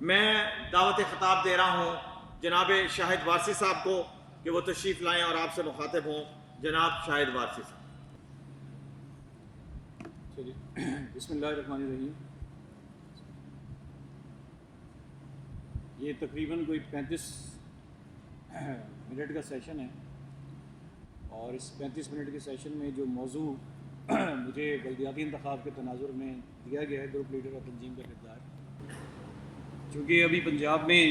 میں دعوت خطاب دے رہا ہوں جناب شاہد وارثی صاحب کو کہ وہ تشریف لائیں اور آپ سے مخاطب ہوں. جناب شاہد وارثی صاحب. بسم اللہ الرحمن الرحیم. یہ تقریباً کوئی 35 منٹ کا سیشن ہے، اور اس 35 منٹ کے سیشن میں جو موضوع مجھے بلدیاتی انتخاب کے تناظر میں دیا گیا ہے، گروپ لیڈر اور تنظیم کا کردار، چونکہ ابھی پنجاب میں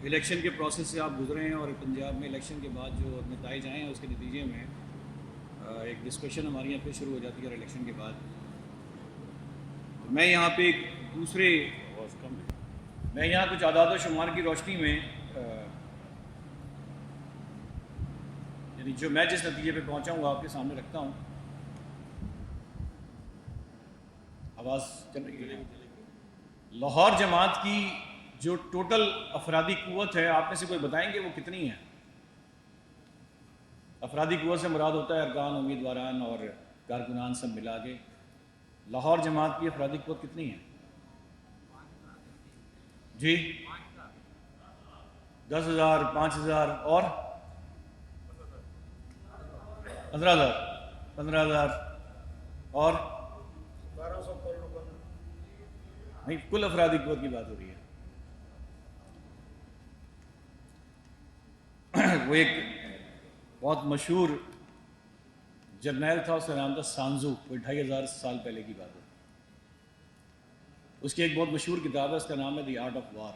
الیکشن کے پروسیس سے آپ گزرے ہیں، اور پنجاب میں الیکشن کے بعد جو نتائج آئے ہیں اس کے نتیجے میں ایک ڈسکشن ہماری یہاں پہ شروع ہو جاتی ہے. اور الیکشن کے بعد میں یہاں پہ میں یہاں کچھ اعداد و شمار کی روشنی میں یعنی جو میں جس نتیجے پہ پہنچا ہوں وہ آپ کے سامنے رکھتا ہوں. آواز چل رہی ہے؟ لاہور جماعت کی جو ٹوٹل افرادی قوت ہے، آپ میں سے کوئی بتائیں گے وہ کتنی ہے؟ افرادی قوت سے مراد ہوتا ہے ارکان، امیدواران اور کارکنان سب ملا کے. لاہور جماعت کی افرادی قوت کتنی ہے؟ جی 10,000، 5,000 اور 15,000 اور نہیں، کل افرادی قوت کی بات ہو رہی ہے. وہ ایک بہت مشہور جرنیل تھا، اس کا نام تھا سانزو، کوئی 2,500 سال پہلے کی بات ہے. اس کی ایک بہت مشہور کتاب ہے، اس کا نام ہے دی آرٹ آف وار،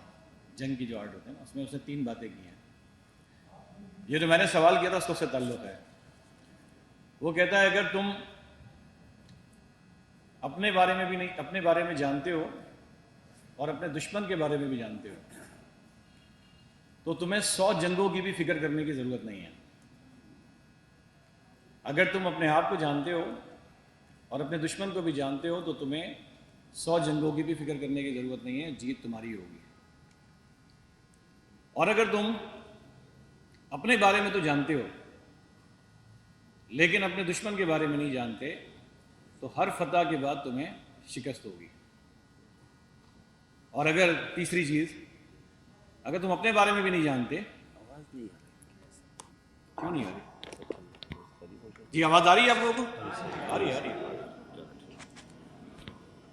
جنگ کی جو آرٹ ہوتے ہیں. اس میں اس نے 3 باتیں کی ہیں. یہ جو میں نے سوال کیا تھا اس کو سے تعلق ہے. وہ کہتا ہے اگر تم اپنے بارے میں بھی نہیں، اپنے بارے میں جانتے ہو اور اپنے دشمن کے بارے میں بھی جانتے ہو، تو تمہیں 100 جنگوں کی بھی فکر کرنے کی ضرورت نہیں ہے. اگر تم اپنے آپ کو جانتے ہو اور اپنے دشمن کو بھی جانتے ہو تو تمہیں 100 جنگوں کی بھی فکر کرنے کی ضرورت نہیں ہے، جیت تمہاری ہوگی. اور اگر تم اپنے بارے میں تو جانتے ہو لیکن اپنے دشمن کے بارے میں نہیں جانتے تو ہر فتح کے بعد تمہیں شکست ہوگی. اور اگر تیسری چیز، اگر تم اپنے بارے میں بھی نہیں جانتے، کیوں نہیں آ رہی؟ جی آواز آ رہی ہے آپ لوگوں کو؟ آ رہی ہے.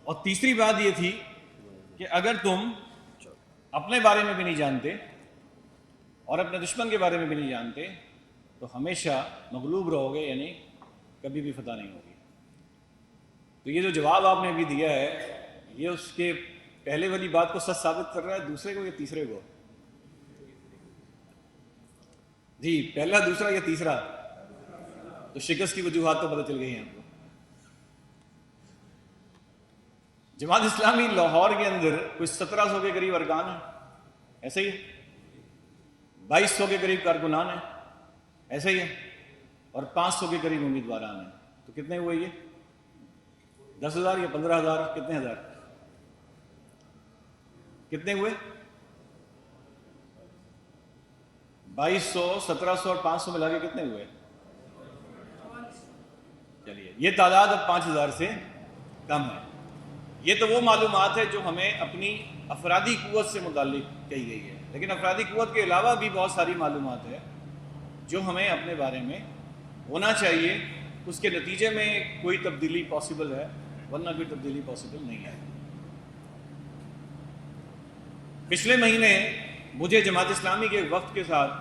اور تیسری بات یہ تھی کہ اگر تم اپنے بارے میں بھی نہیں جانتے اور اپنے دشمن کے بارے میں بھی نہیں جانتے تو ہمیشہ مغلوب رہو گے، یعنی کبھی بھی فتح نہیں ہوگی. تو یہ جو جواب آپ نے ابھی دیا ہے یہ اس کے پہلے والی بات کو سچ ثابت کر رہا ہے، دوسرے کو یا تیسرے کو؟ جی پہلا، دوسرا یا تیسرا؟ تو شکست کی وجوہات تو پتہ چل گئی ہیں آپ کو. جماعت اسلامی لاہور کے اندر کوئی 1700 کے قریب ارکان ہیں، ایسا ہی ہے. 2200 کے قریب کارکنان ہیں، ایسا ہی ہے. اور 500 کے قریب امیدواران ہیں. تو کتنے ہوئے یہ؟ 10,000 یا 15,000؟ کتنے ہزار؟ کتنے ہوئے؟ 2200، 1700 اور 500 ملا کے کتنے ہوئے؟ چلیے یہ تعداد اب 5,000 سے کم ہے. یہ تو وہ معلومات ہے جو ہمیں اپنی افرادی قوت سے متعلق کہی گئی ہے، لیکن افرادی قوت کے علاوہ بھی بہت ساری معلومات ہے جو ہمیں اپنے بارے میں ہونا چاہیے. اس کے نتیجے میں کوئی تبدیلی پاسبل ہے، ورنہ کوئی تبدیلی پاسبل نہیں ہے. پچھلے مہینے مجھے جماعت اسلامی کے وفد کے ساتھ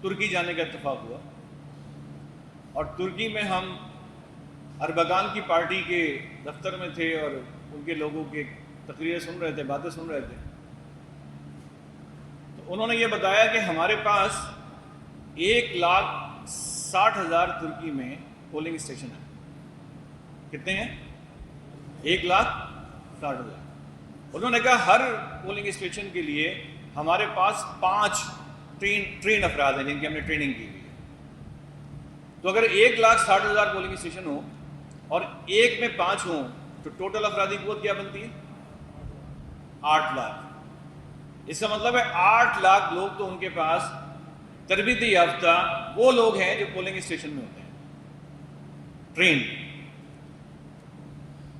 ترکی جانے کا اتفاق ہوا، اور ترکی میں ہم اربکان کی پارٹی کے دفتر میں تھے اور ان کے لوگوں کے تقریریں سن رہے تھے، باتیں سن رہے تھے. تو انہوں نے یہ بتایا کہ ہمارے پاس 1,60,000 ترکی میں پولنگ اسٹیشن ہیں. کتنے ہیں؟ 1,60,000. انہوں نے کہا ہر پولنگ اسٹیشن کے لیے ہمارے پاس 5 ٹرین افراد ہیں جن کی ہم نے ٹریننگ کی ہوئی ہے. تو اگر 1,60,000 پولنگ اسٹیشن ہوں اور ایک میں 5 ہوں تو ٹوٹل افرادی قوت کیا بنتی ہے؟ 8 لاکھ. اس کا مطلب ہے 8 لاکھ لوگ تو ان کے پاس تربیتی یافتہ وہ لوگ ہیں جو پولنگ اسٹیشن میں ہوتے ہیں، ٹرین.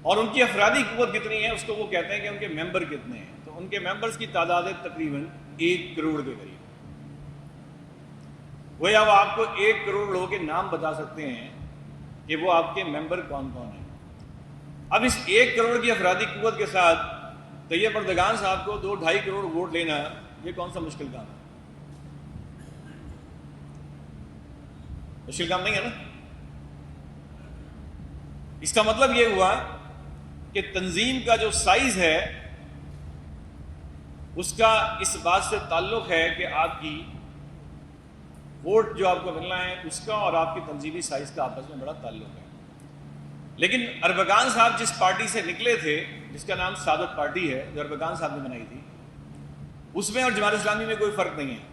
اور ان کی افرادی قوت کتنی ہے اس کو وہ کہتے ہیں کہ ان کے ممبر کتنے ہیں. تو ان کے ممبرز کی تعداد ہے تقریباً 1 کروڑ کے قریب. وہ اب آپ کو 1 کروڑ لوگوں کے نام بتا سکتے ہیں کہ وہ آپ کے ممبر کون کون ہیں. اب اس 1 کروڑ کی افرادی قوت کے ساتھ طیب اردگان صاحب کو 2-2.5 کروڑ ووٹ لینا یہ کون سا مشکل کام ہے؟ مشکل کام نہیں ہے نا. اس کا مطلب یہ ہوا کہ تنظیم کا جو سائز ہے اس کا اس بات سے تعلق ہے کہ آپ کی ووٹ جو آپ کو ملنا ہے اس کا اور آپ کی تنظیمی سائز کا آپس میں بڑا تعلق ہے. لیکن اربگان صاحب جس پارٹی سے نکلے تھے جس کا نام سعادت پارٹی ہے جو اربگان صاحب نے بنائی تھی اس میں اور جماعت اسلامی میں کوئی فرق نہیں ہے.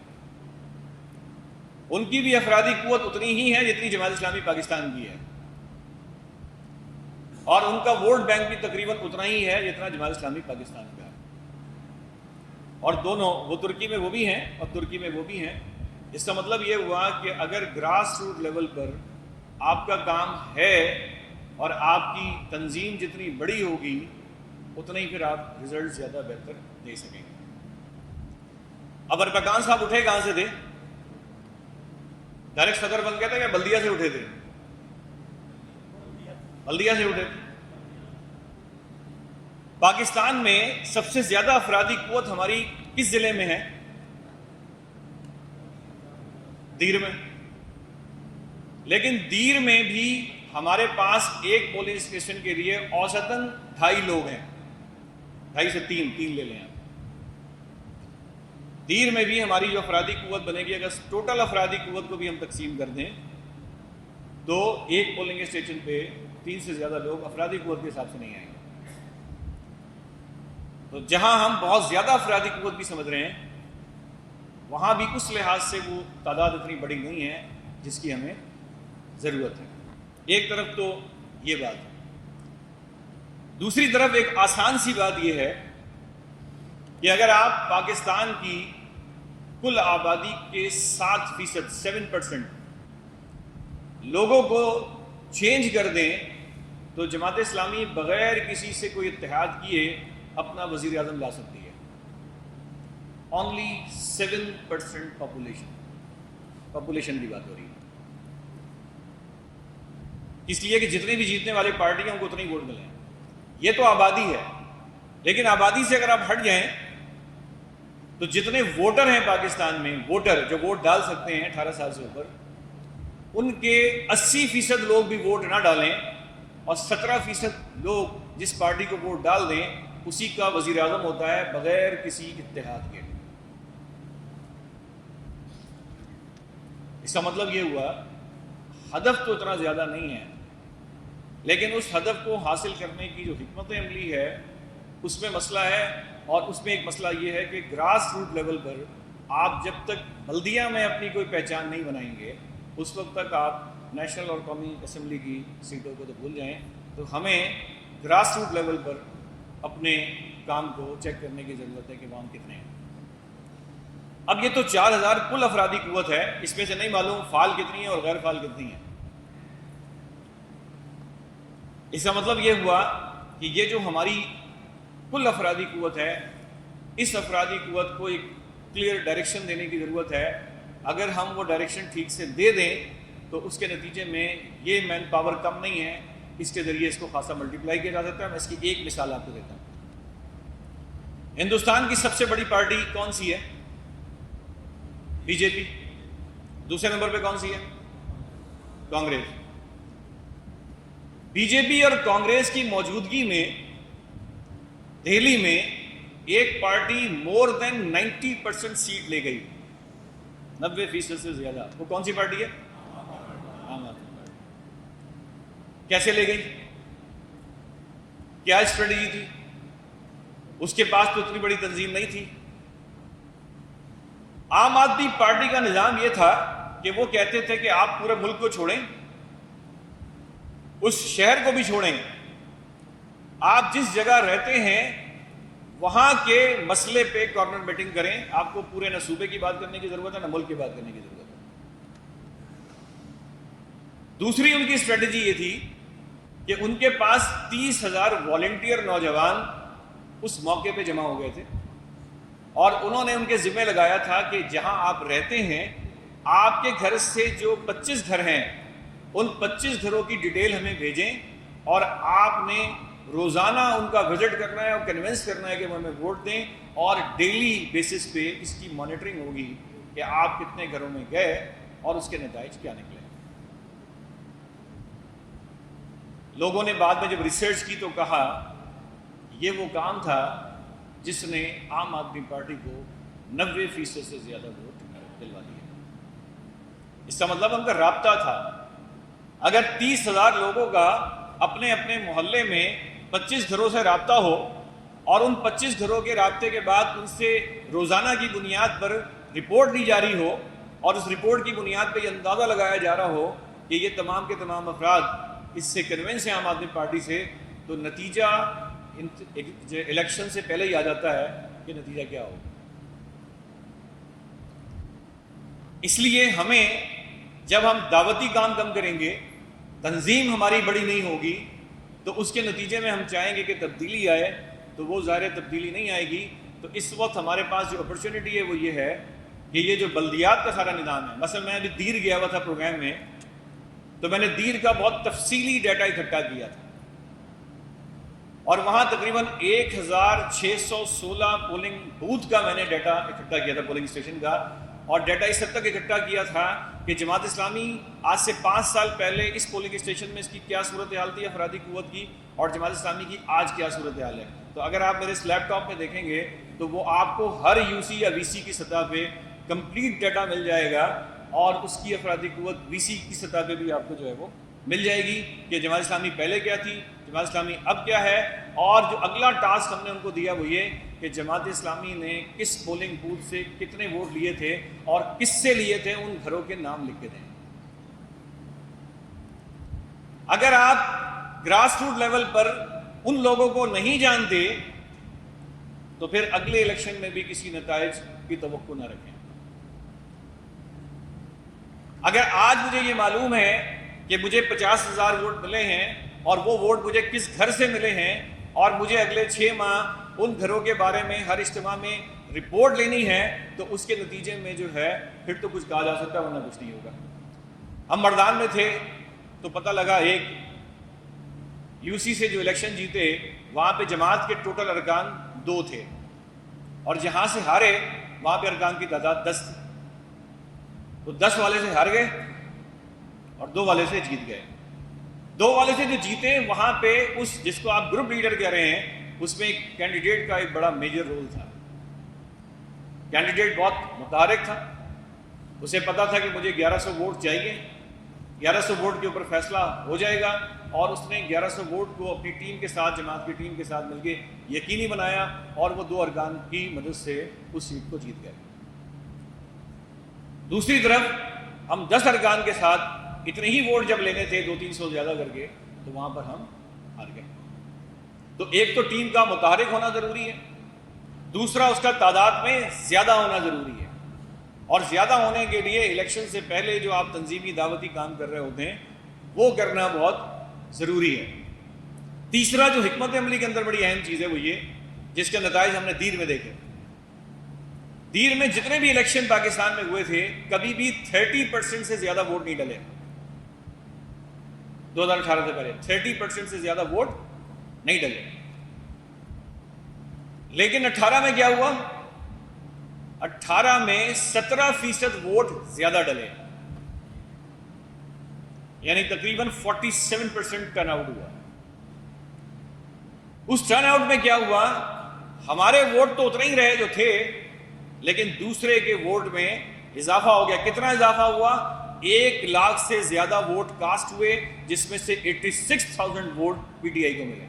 ان کی بھی افرادی قوت اتنی ہی ہے جتنی جماعت اسلامی پاکستان کی ہے اور ان کا ووٹ بینک بھی تقریباً اتنا ہی ہے جتنا جماعت اسلامی پاکستان کا ہے. اور دونوں وہ ترکی میں وہ بھی ہیں اور ترکی میں وہ بھی ہیں. اس کا مطلب یہ ہوا کہ اگر گراس روٹ لیول پر آپ کا کام ہے اور آپ کی تنظیم جتنی بڑی ہوگی اتنا ہی پھر آپ رزلٹ زیادہ بہتر دے سکیں گے. اب اربکان صاحب اٹھے کہاں سے تھے؟ ڈائریکٹ صدر بن گئے تھے یا بلدیہ سے اٹھے تھے؟ بلدیہ سے اٹھے تھے. پاکستان میں سب سے زیادہ افرادی قوت ہماری کس ضلع میں ہے؟ دیر میں. لیکن دیر میں بھی ہمارے پاس ایک پولنگ اسٹیشن کے لیے اوسطاً 2.5 لوگ ہیں. 2.5 سے 3 لے لیں آپ. دیر میں بھی ہماری جو افرادی قوت بنے گی اگر ٹوٹل افرادی قوت کو بھی ہم تقسیم کر دیں تو ایک پولنگ اسٹیشن پہ 3 سے زیادہ لوگ افرادی قوت کے حساب سے نہیں آئیں گے. تو جہاں ہم بہت زیادہ افرادی قوت بھی سمجھ رہے ہیں وہاں بھی اس لحاظ سے وہ تعداد اتنی بڑی نہیں ہے جس کی ہمیں ضرورت ہے. ایک طرف تو یہ بات ہے. دوسری طرف ایک آسان سی بات یہ ہے کہ اگر آپ پاکستان کی کل آبادی کے 7% 7% لوگوں کو چینج کر دیں تو جماعت اسلامی بغیر کسی سے کوئی اتحاد کیے اپنا وزیر اعظم لا سکتی ہے. اونلی 7% پاپولیشن کی بات ہو رہی ہے. اس لیے کہ جتنی بھی جیتنے والی پارٹیوں کو اتنی ووٹ ملیں. یہ تو آبادی ہے لیکن آبادی سے اگر آپ ہٹ جائیں تو جتنے ووٹر ہیں پاکستان میں ووٹر جو ووٹ ڈال سکتے ہیں 18 سال سے اوپر ان کے 80% لوگ بھی ووٹ نہ ڈالیں اور 17% لوگ جس پارٹی کو ووٹ ڈال دیں اسی کا وزیر اعظم ہوتا ہے بغیر کسی اتحاد کے. اس کا مطلب یہ ہوا ہدف تو اتنا زیادہ نہیں ہے لیکن اس ہدف کو حاصل کرنے کی جو حکمت عملی ہے اس میں مسئلہ ہے. اور اس میں ایک مسئلہ یہ ہے کہ گراس روٹ لیول پر آپ جب تک بلدیہ میں اپنی کوئی پہچان نہیں بنائیں گے اس وقت تک آپ نیشنل اور قومی اسمبلی کی سیٹوں کو تو بھول جائیں. تو ہمیں گراس روٹ لیول پر اپنے کام کو چیک کرنے کی ضرورت ہے کہ وہاں کتنے ہیں. اب یہ تو 4000 کل افرادی قوت ہے. اس میں سے نہیں معلوم فعال کتنی ہے اور غیر فعال کتنی ہے. اس کا مطلب یہ ہوا کہ یہ جو ہماری کل افرادی قوت ہے اس افرادی قوت کو ایک کلیئر ڈائریکشن دینے کی ضرورت ہے. اگر ہم وہ ڈائریکشن ٹھیک سے دے دیں تو اس کے نتیجے میں یہ مین پاور کم نہیں ہے. اس کے ذریعے اس کو خاصا ملٹیپلائی کیا جا سکتا ہے. میں اس کی ایک مثال آپ کو دیتا ہوں. ہندوستان کی سب سے بڑی پارٹی کون سی ہے؟ بی جے پی. دوسرے نمبر پہ کون سی ہے؟ کانگریس. بی جے پی اور کانگریس کی موجودگی میں دہلی میں ایک پارٹی مور دین 90% سیٹ لے گئی. 90% سے زیادہ. وہ کون سی پارٹی ہے؟ عام آدمی پارٹی. کیسے لے گئی؟ کیا اسٹریٹجی تھی؟ اس کے پاس تو اتنی بڑی تنظیم نہیں تھی. عام آدمی پارٹی کا نظام یہ تھا کہ وہ کہتے تھے کہ آپ پورے ملک کو چھوڑیں, اس شہر کو بھی چھوڑیں, آپ جس جگہ رہتے ہیں وہاں کے مسئلے پہ کارنر میٹنگ کریں. آپ کو پورے نہ صوبے کی بات کرنے کی ضرورت ہے نہ ملک کی بات کرنے کی ضرورت ہے. دوسری ان کی اسٹریٹجی یہ تھی کہ ان کے پاس 30,000 والنٹیئر نوجوان اس موقع پہ جمع ہو گئے تھے، اور انہوں نے ان کے ذمہ لگایا تھا کہ جہاں آپ رہتے ہیں آپ کے گھر سے جو 25 گھر ہیں ان 25 گھروں کی ڈیٹیل ہمیں بھیجیں، اور آپ نے روزانہ ان کا وزٹ کرنا ہے اور کنونس کرنا ہے کہ وہ ہمیں ووٹ دیں، اور ڈیلی بیسس پہ اس کی مانیٹرنگ ہوگی کہ آپ کتنے گھروں میں گئے اور اس کے نتائج کیا نکلے۔ لوگوں نے بعد میں جب ریسرچ کی تو کہا یہ وہ کام تھا جس نے عام آدمی پارٹی کو 90% سے زیادہ ووٹ دلوا دیا۔ اس کا مطلب ان کا رابطہ تھا۔ اگر 30,000 لوگوں کا اپنے اپنے محلے میں 25 گھروں سے رابطہ ہو، اور ان 25 گھروں کے رابطے کے بعد ان سے روزانہ کی بنیاد پر رپورٹ دی جاری ہو، اور اس رپورٹ کی بنیاد پہ یہ اندازہ لگایا جا رہا ہو کہ یہ تمام کے تمام افراد اس سے کنونس ہیں عام آدمی پارٹی سے، تو نتیجہ الیکشن سے پہلے ہی آ جاتا ہے کہ نتیجہ کیا ہوگا۔ اس لیے ہمیں جب ہم دعوتی کام کم کریں گے، تنظیم ہماری بڑی نہیں ہوگی، تو اس کے نتیجے میں ہم چاہیں گے کہ تبدیلی آئے، تو وہ ظاہر تبدیلی نہیں آئے گی۔ تو اس وقت ہمارے پاس جو اپرچونٹی ہے وہ یہ ہے کہ یہ جو بلدیات کا سارا نظام ہے، مثلا میں ابھی دیر گیا ہوا تھا پروگرام میں، تو میں نے دیر کا بہت تفصیلی ڈیٹا اکٹھا کیا تھا، اور وہاں تقریباً 1616 پولنگ بوتھ کا میں نے ڈیٹا اکٹھا کیا تھا، پولنگ اسٹیشن کا، اور ڈیٹا اس حد تک اکٹھا کیا تھا کہ جماعت اسلامی آج سے 5 سال پہلے اس پولنگ اسٹیشن میں اس کی کیا صورتحال تھی افرادی قوت کی، اور جماعت اسلامی کی آج کیا صورتحال ہے۔ تو اگر آپ میرے اس لیپ ٹاپ میں دیکھیں گے تو وہ آپ کو ہر یو سی یا وی سی کی سطح پہ کمپلیٹ ڈیٹا مل جائے گا، اور اس کی افرادی قوت وی سی کی سطح پہ بھی آپ کو جو ہے وہ مل جائے گی کہ جماعت اسلامی پہلے کیا تھی، جماعت اسلامی اب کیا ہے، اور جو اگلا ٹاسک ہم نے ان کو دیا وہ یہ کہ جماعت اسلامی نے کس پولنگ بوتھ سے کتنے ووٹ لیے تھے اور کس سے لیے تھے، ان گھروں کے نام لکھ کے دیں۔ اگر آپ گراس روٹ لیول پر ان لوگوں کو نہیں جانتے تو پھر اگلے الیکشن میں بھی کسی نتائج کی توقع نہ رکھیں۔ اگر آج مجھے یہ معلوم ہے کہ مجھے 50,000 ووٹ ملے ہیں اور وہ ووٹ مجھے کس گھر سے ملے ہیں، اور مجھے اگلے 6 ماہ ان گھروں کے بارے میں ہر اجتماع میں رپورٹ لینی ہے، تو اس کے نتیجے میں جو ہے پھر تو کچھ کہا جا سکتا ہے، ورنہ کچھ نہیں ہوگا۔ ہم مردان میں تھے تو پتہ لگا ایک یو سی سے جو الیکشن جیتے وہاں پہ جماعت کے ٹوٹل ارکان 2 تھے، اور جہاں سے ہارے وہاں پہ ارکان کی تعداد 10 تھی، تو 10 والے سے ہار گئے اور 2 والے سے جیت گئے۔ 2 والے سے جو جیتے وہاں پہ اس جس کو آپ گروپ لیڈر کہہ رہے ہیں اس میں ایک کینڈیڈیٹ کا ایک بڑا میجر رول تھا۔ کینڈیڈیٹ بہت متحرک تھا، اسے پتا تھا کہ مجھے 1100 ووٹ چاہیے، 1100 ووٹ کے اوپر فیصلہ ہو جائے گا، اور اس نے 1100 ووٹ کو اپنی ٹیم کے ساتھ، جماعت کی ٹیم کے ساتھ مل کے یقینی بنایا، اور وہ 2 ارکان کی مدد سے اس سیٹ کو جیت گئے۔ دوسری طرف ہم 10 ارکان کے ساتھ اتنے ہی ووٹ جب لینے تھے 200-300 زیادہ کر کے، تو وہاں پر ہم ہار گئے۔ تو ایک تو ٹیم کا متحرک ہونا ضروری ہے، دوسرا اس کا تعداد میں زیادہ ہونا ضروری ہے، اور زیادہ ہونے کے لیے الیکشن سے پہلے جو آپ تنظیمی دعوتی کام کر رہے ہوتے ہیں وہ کرنا بہت ضروری ہے۔ تیسرا جو حکمت عملی کے اندر بڑی اہم چیز ہے وہ یہ، جس کے نتائج ہم نے دیر میں دیکھے۔ دیر میں جتنے بھی الیکشن پاکستان میں ہوئے تھے کبھی بھی 30% سے زیادہ ووٹ نہیں ڈلے۔ 2018 سے پہلے 30% سے زیادہ ووٹ نہیں ڈلے، لیکن 18 میں کیا ہوا؟ 18 میں 17% ووٹ زیادہ ڈلے، یعنی تقریباً 47% ٹرن آؤٹ ہوا۔ اس ٹرن آؤٹ میں کیا ہوا؟ ہمارے ووٹ تو اتنے ہی رہے جو تھے، لیکن دوسرے کے ووٹ میں اضافہ ہو گیا۔ کتنا اضافہ ہوا؟ 1 لاکھ سے زیادہ ووٹ کاسٹ ہوئے، جس میں سے 86,000 ووٹ پی ٹی آئی کو ملے۔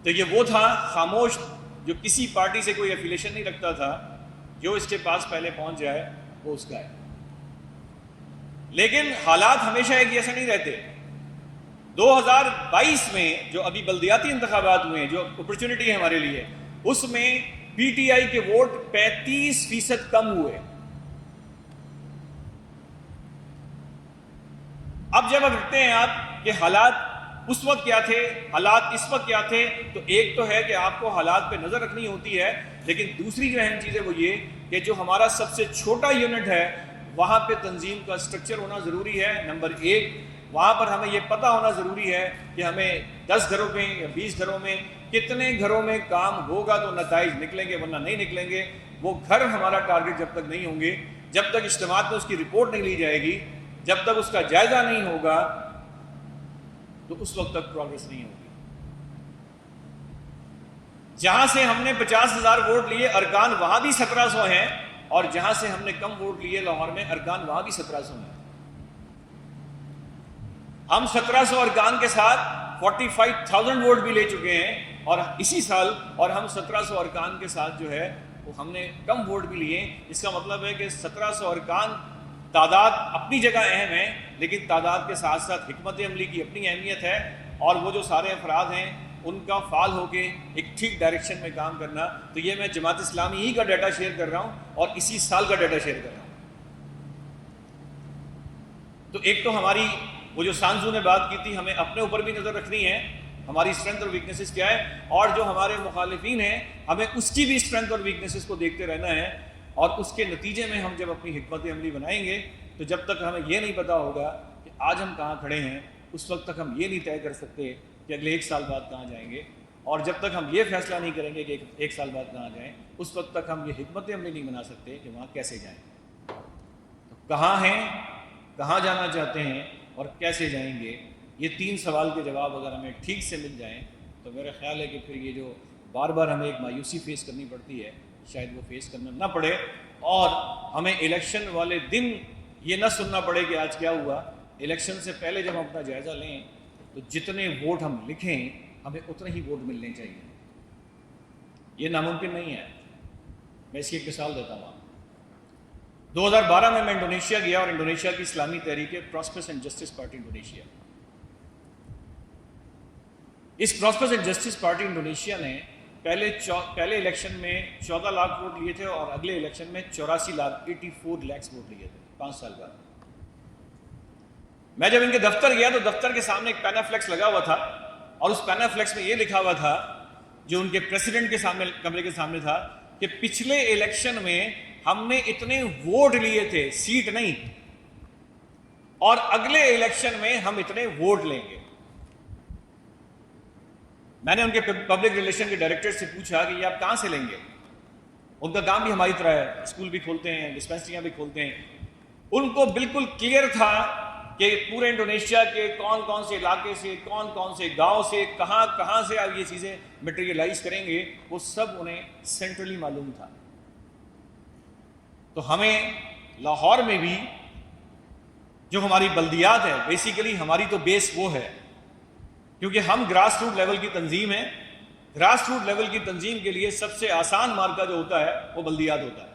تو یہ وہ تھا خاموش جو کسی پارٹی سے کوئی ایفیلیشن نہیں رکھتا تھا، جو اس کے پاس پہلے پہنچ جائے وہ اس کا ہے۔ لیکن حالات ہمیشہ ایک جیسے نہیں رہتے۔ 2022 میں جو ابھی بلدیاتی انتخابات ہوئے ہیں، جو اپرچونٹی ہے ہمارے لیے، اس میں پی ٹی آئی کے ووٹ 35% کم ہوئے۔ اب جب دیکھتے ہیں آپ کہ حالات اس وقت کیا تھے، حالات اس وقت کیا تھے، تو ایک تو ہے کہ آپ کو حالات پہ نظر رکھنی ہوتی ہے، لیکن دوسری جو اہم چیز ہے وہ یہ کہ جو ہمارا سب سے چھوٹا یونٹ ہے وہاں پہ تنظیم کا سٹرکچر ہونا ضروری ہے. نمبر ایک، وہاں پر ہمیں یہ پتہ ہونا ضروری ہے کہ ہمیں 10 گھروں میں یا 20 گھروں میں کتنے گھروں میں کام ہوگا تو نتائج نکلیں گے ورنہ نہیں نکلیں گے. وہ گھر ہمارا ٹارگٹ جب تک نہیں ہوں گے، جب تک اجتماعات میں اس کی رپورٹ نہیں لی جائے گی، جب تک اس کا جائزہ نہیں ہوگا، تو اس وقت تک پروگرس نہیں ہوگی. جہاں سے ہم نے 50,000 ووٹ لیے ارکان وہاں بھی 1700 ہیں، اور جہاں سے ہم نے کم ووٹ لیے لاہور میں ارکان وہاں بھی 1700 ہیں. ہم 1700 ارکان کے ساتھ 45,000 ووٹ بھی لے چکے ہیں، اور اسی سال، اور ہم 1700 ارکان کے ساتھ جو ہے وہ ہم نے کم ووٹ بھی لیے. اس کا مطلب ہے کہ 1700 ارکان تعداد اپنی جگہ اہم ہے، لیکن تعداد کے ساتھ ساتھ حکمت عملی کی اپنی اہمیت ہے، اور وہ جو سارے افراد ہیں ان کا فعال ہو کے ایک ٹھیک ڈائریکشن میں کام کرنا. تو یہ میں جماعت اسلامی ہی کا ڈیٹا شیئر کر رہا ہوں اور اسی سال کا ڈیٹا شیئر کر رہا ہوں. تو ایک تو ہماری وہ جو سانزو نے بات کی تھی، ہمیں اپنے اوپر بھی نظر رکھنی ہے، ہماری اسٹرینتھ اور ویکنیسز کیا ہے، اور جو ہمارے مخالفین ہیں ہمیں اس کی بھی اسٹرینتھ اور ویکنیسز کو دیکھتے رہنا ہے. اور اس کے نتیجے میں ہم جب اپنی حکمت عملی بنائیں گے تو جب تک ہمیں یہ نہیں پتہ ہوگا کہ آج ہم کہاں کھڑے ہیں، اس وقت تک ہم یہ نہیں طے کر سکتے کہ اگلے 1 سال بعد کہاں جائیں گے. اور جب تک ہم یہ فیصلہ نہیں کریں گے کہ 1 سال بعد کہاں جائیں، اس وقت تک ہم یہ حکمت عملی نہیں بنا سکتے کہ وہاں کیسے جائیں. تو کہاں ہیں، کہاں جانا چاہتے ہیں اور کیسے جائیں گے، یہ 3 سوال کے جواب اگر ہمیں ٹھیک سے مل جائیں تو میرا خیال ہے کہ پھر یہ جو بار بار ہمیں ایک مایوسی فیس کرنی پڑتی ہے شاید وہ فیس کرنا نہ پڑے، اور ہمیں الیکشن والے دن یہ نہ سننا پڑے کہ آج کیا ہوا. الیکشن سے پہلے جب ہم اپنا جائزہ لیں تو جتنے ووٹ ہم لکھیں ہمیں اتنے ہی ووٹ ملنے چاہیے. یہ ناممکن نہیں ہے. میں اس کی ایک مثال دیتا ہوں. 2012 میں انڈونیشیا گیا، اور انڈونیشیا کی اسلامی تحریک ہے prosperous and justice party Indonesia. اس prosperous and justice party Indonesia نے پہلے الیکشن میں 14 لاکھ ووٹ لیے تھے، اور اگلے الیکشن میں 84 لاکھ 84 لاکھ ووٹ لیے تھے 5 سال بعد. میں جب ان کے دفتر گیا تو دفتر کے سامنے ایک پینافلیکس لگا ہوا تھا، اور اس پینافلیکس میں یہ لکھا ہوا تھا جو ان کے پریزیڈنٹ کے سامنے کمرے کے سامنے تھا کہ پچھلے الیکشن میں ہم نے اتنے ووٹ لیے تھے، سیٹ نہیں، اور اگلے الیکشن میں ہم اتنے ووٹ لیں گے. میں نے ان کے پبلک ریلیشن کے ڈائریکٹر سے پوچھا کہ یہ آپ کہاں سے لیں گے. ان کا کام بھی ہماری طرح ہے، اسکول بھی کھولتے ہیں، ڈسپینسریاں بھی کھولتے ہیں. ان کو بالکل کلیئر تھا کہ پورے انڈونیشیا کے کون کون سے علاقے سے، کون کون سے گاؤں سے، کہاں کہاں سے آپ یہ چیزیں میٹیریلائز کریں گے، وہ سب انہیں سینٹرلی معلوم تھا. تو ہمیں لاہور میں بھی جو ہماری بلدیات ہے، بیسیکلی ہماری تو بیس وہ ہے، کیونکہ ہم گراس روٹ لیول کی تنظیم ہیں. گراس روٹ لیول کی تنظیم کے لیے سب سے آسان مارکہ جو ہوتا ہے وہ بلدیات ہوتا ہے.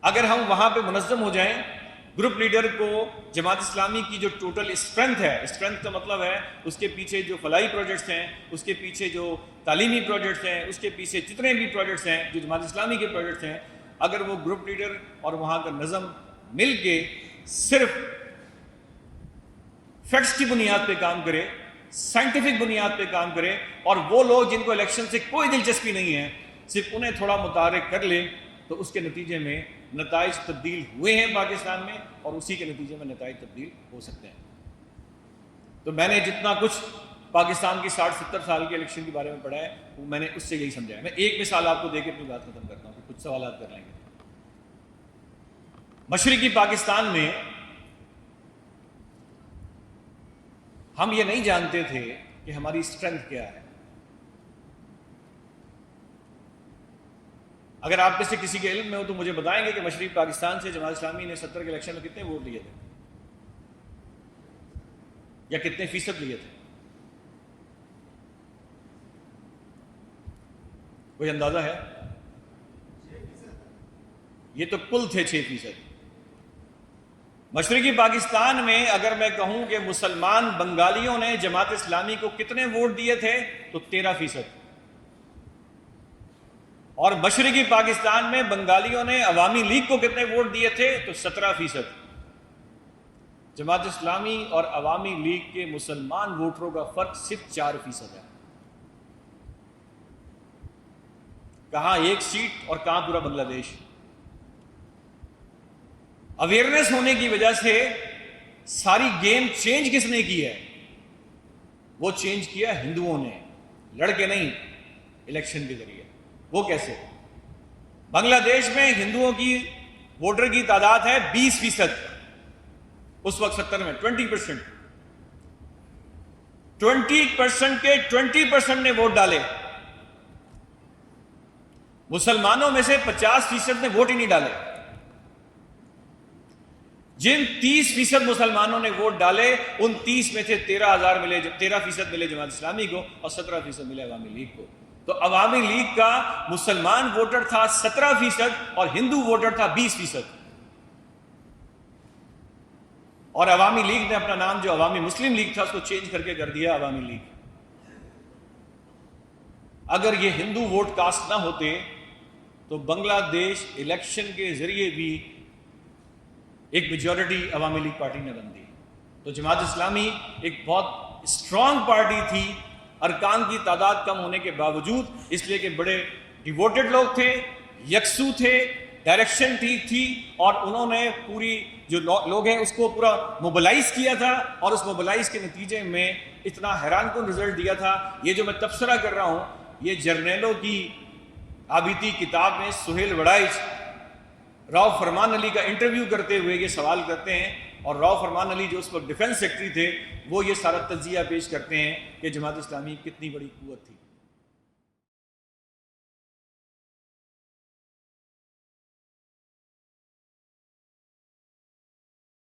اگر ہم وہاں پہ منظم ہو جائیں، گروپ لیڈر کو جماعت اسلامی کی جو ٹوٹل اسٹرینتھ ہے، اسٹرینتھ کا مطلب ہے اس کے پیچھے جو فلاحی پروجیکٹس ہیں، اس کے پیچھے جو تعلیمی پروجیکٹس ہیں، اس کے پیچھے جتنے بھی پروجیکٹس ہیں جو جماعت اسلامی کے پروجیکٹس ہیں، اگر وہ گروپ لیڈر اور وہاں کا نظم مل کے صرف فیکٹس کی بنیاد پہ کام کرے، سائنٹیفک بنیاد پہ کام کرے، اور وہ لوگ جن کو الیکشن سے کوئی دلچسپی نہیں ہے صرف انہیں تھوڑا متحرک کر لے، تو اس کے نتیجے میں نتائج تبدیل ہوئے ہیں پاکستان میں، اور اسی کے نتیجے میں نتائج تبدیل ہو سکتے ہیں. تو میں نے جتنا کچھ پاکستان کی 60-70 سال کے الیکشن کے بارے میں پڑھا ہے وہ میں نے اس سے یہی سمجھا ہے. میں ایک مثال آپ کو دے کے اپنی بات ختم کرتا ہوں، کہ کچھ سوالات کر لیں گے. مشرقی پاکستان میں ہم یہ نہیں جانتے تھے کہ ہماری اسٹرینتھ کیا ہے. اگر آپ میں سے کسی کے علم میں ہو تو مجھے بتائیں گے کہ مشرقی پاکستان سے جماعت اسلامی نے 70 کے الیکشن میں کتنے ووٹ لیے تھے، یا کتنے فیصد لیے تھے؟ کوئی اندازہ ہے؟ یہ تو کل تھے 6%. مشرقی پاکستان میں اگر میں کہوں کہ مسلمان بنگالیوں نے جماعت اسلامی کو کتنے ووٹ دیے تھے تو 13%. اور مشرقی پاکستان میں بنگالیوں نے عوامی لیگ کو کتنے ووٹ دیے تھے تو 17%. جماعت اسلامی اور عوامی لیگ کے مسلمان ووٹروں کا فرق صرف 4% ہے. کہاں ایک سیٹ اور کہاں پورا بنگلہ دیش. اویئرنیس ہونے کی وجہ سے ساری گیم چینج کس نے کی ہے؟ وہ چینج کیا ہندوؤں نے، لڑ کے نہیں، الیکشن کے ذریعے. وہ کیسے؟ بنگلہ دیش میں ہندوؤں کی ووٹر کی تعداد ہے 20%، اس وقت 70 میں 20%. 20% کے 20% نے ووٹ ڈالے. مسلمانوں میں سے 50% نے ووٹ ہی نہیں ڈالے. جن 30% مسلمانوں نے ووٹ ڈالے ان 30 میں سے 13% ملے جماعت اسلامی کو اور 17% ملے عوامی لیگ کو. تو عوامی لیگ کا مسلمان ووٹر تھا 17% اور ہندو ووٹر تھا 20%. اور عوامی لیگ نے اپنا نام جو عوامی مسلم لیگ تھا اس کو چینج کر کے کر دیا عوامی لیگ. اگر یہ ہندو ووٹ کاسٹ نہ ہوتے تو بنگلہ دیش الیکشن کے ذریعے بھی ایک میجورٹی عوامی لیگ پارٹی نے بن دی. تو جماعت اسلامی ایک بہت اسٹرانگ پارٹی تھی ارکان کی تعداد کم ہونے کے باوجود، اس لیے کہ بڑے ڈیووٹڈ لوگ تھے، یکسو تھے، ڈائریکشن ٹھیک تھی، اور انہوں نے پوری جو لوگ ہیں اس کو پورا موبلائز کیا تھا، اور اس موبلائز کے نتیجے میں اتنا حیران کن رزلٹ دیا تھا. یہ جو میں تبصرہ کر رہا ہوں یہ جرنیلوں کی آبیتی کتاب میں سہیل وڑائچ راؤ فرمان علی کا انٹرویو کرتے ہوئے یہ سوال کرتے ہیں، اور راؤ فرمان علی جو اس وقت ڈیفنس سیکرٹری تھے وہ یہ سارا تجزیہ پیش کرتے ہیں کہ جماعت اسلامی کتنی بڑی قوت تھی.